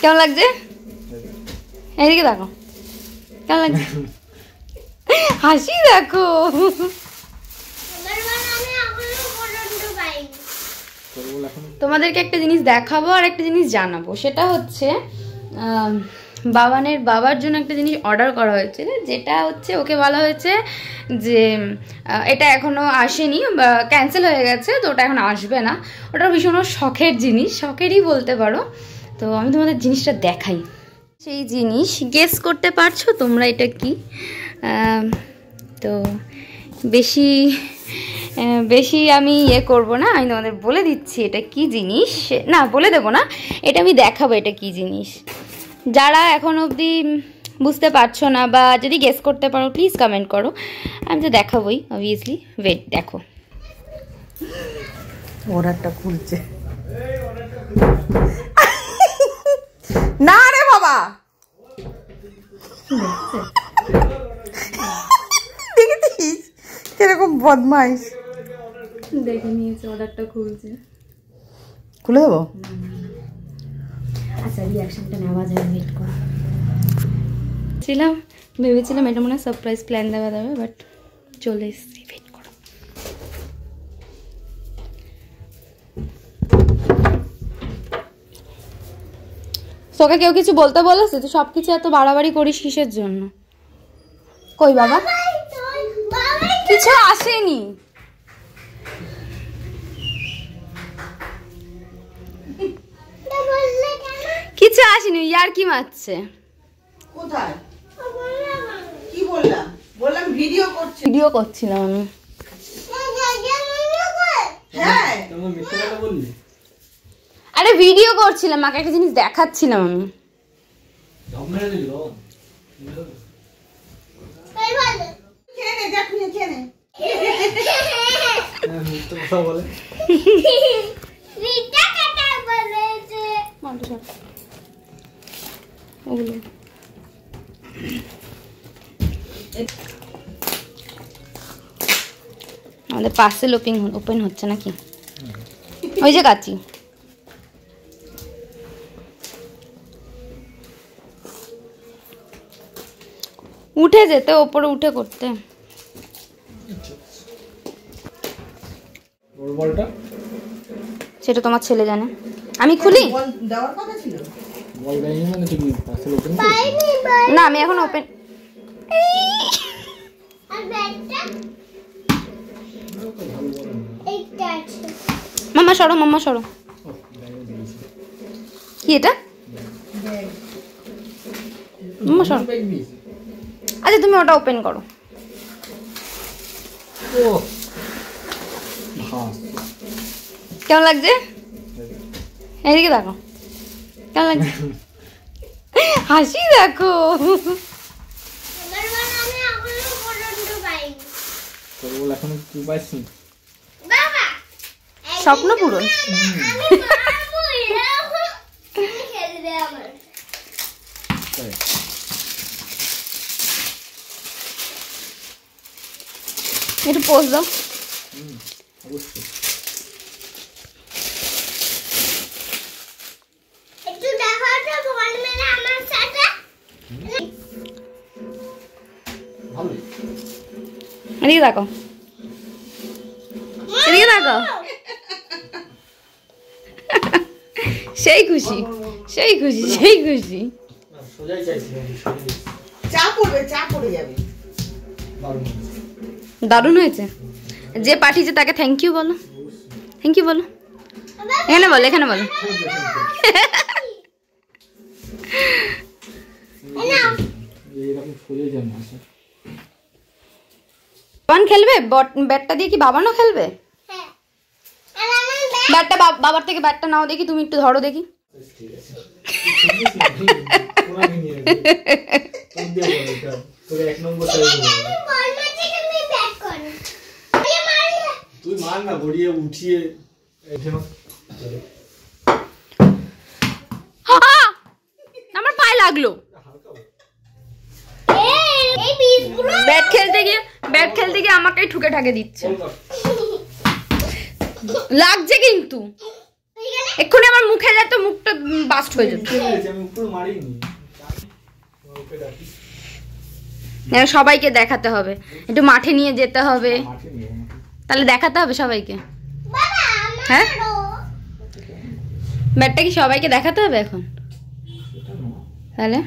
কেমন লাগছে? এদিকে দেখো কেমন লাগছে, হাসি দেখো। তোমাদেরকে একটা জিনিস দেখাবো আর একটা জিনিস জানাবো, সেটা হচ্ছে বাবানের বাবার জন্য একটা জিনিস অর্ডার করা হয়েছে, যেটা হচ্ছে ওকে বলা হয়েছে যে এটা এখনও আসেনি বা ক্যান্সেল হয়ে গেছে, তো ওটা এখন আসবে না। ওটা ভীষণ শখের জিনিস, শখেরই বলতে পারো। তো আমি তোমাদের জিনিসটা দেখাই। সেই জিনিস গেস করতে পারছো তোমরা এটা কি? তো বেশি আমি করবো না, আমি তোমাদের বলে দিচ্ছি এটা কি জিনিস। না, বলে দেবো না, এটা আমি দেখাবো এটা কি জিনিস। যারা এখন অবধি বুঝতে পারছো না বা যদি গেস করতে পারো প্লিজ কমেন্ট করো, আমি তো দেখাবোই অবভিয়াসলি। ওয়েট, দেখো অর্ডারটা খুলছে না রে বাবা, দেখেছিস কিরকম বদমাইশ, দেখে নিয়েছে অর্ডারটা খুলছে। খুলে দেবো? আচ্ছা, রিয়াকশনটা নেওয়া যায়, ওয়েট করো। ভেবেছিলাম এটা মনে হয় সারপ্রাইজ প্ল্যান দেওয়া যাবে, বাট চলে এসেছি, ওয়েট করো। তোকে কেউ কিছু বলতে বলেছে? তুই সব কিছু এত বাড়াবাড়ি করিস কিসের জন্য? কই বাবা, কিছু আসেনি। কিছু আসেনি, ইয়ার কি মারছে। কোথায় কি বললাম? বললাম ভিডিও করছি। ভিডিও করছিলাম আমি। হ্যাঁ, আরে ভিডিও করছিলাম, মাকে একটা জিনিস দেখাচ্ছিলাম আমি। আমাদের পার্সেল ওপেন হচ্ছে নাকি? ওই যে কাচি, উঠে যেতে, ওপরে উঠে করতে। সেটা তোমার ছেলে জানে, আমি খুলি না, আমি এখন ওপেন। মাম্মা সরো, মাম্মা সরো। কি এটা? মাম্মা সরো। আচ্ছা, তুমি ওটা ওপেন করো। কেমন লাগছে? এদিকে দেখো কেমন লাগছে, হাসি দেখো। স্বপ্ন পূরণ। একটু পোজ দাও। এদিকে দেখো, এদিকে দেখো। সেই খুশি, সেই খুশি, সেই খুশি। দারুণ হয়েছে। যে পাঠিয়েছে তাকে থ্যাংক ইউ বলো, থ্যাংক ইউ বলো। এখানে বলো, এখানে বলো। বাবান খেলবে ব্যাটটা দিয়ে? কি বাবানও খেলবে? ব্যাটটা বাবার থেকে ব্যাটটা নাও দেখি, তুমি একটু ধরো দেখি। আমার পায়ে লাগলো। ব্যাট খেলতে গিয়ে আমাকেই ঠুকে ঠাকে দিচ্ছে, লাগছে কিন্তু। এক্ষুনি আমার মুখে যেত, মুখটা বাস্ট হয়ে যেত। সবাইকে দেখাতে হবে, একটু মাঠে নিয়ে যেতে হবে, তাহলে দেখাতে হবে সবাইকে। হ্যাঁ, ব্যাটটা কি সবাইকে দেখাতে হবে এখন? তাহলে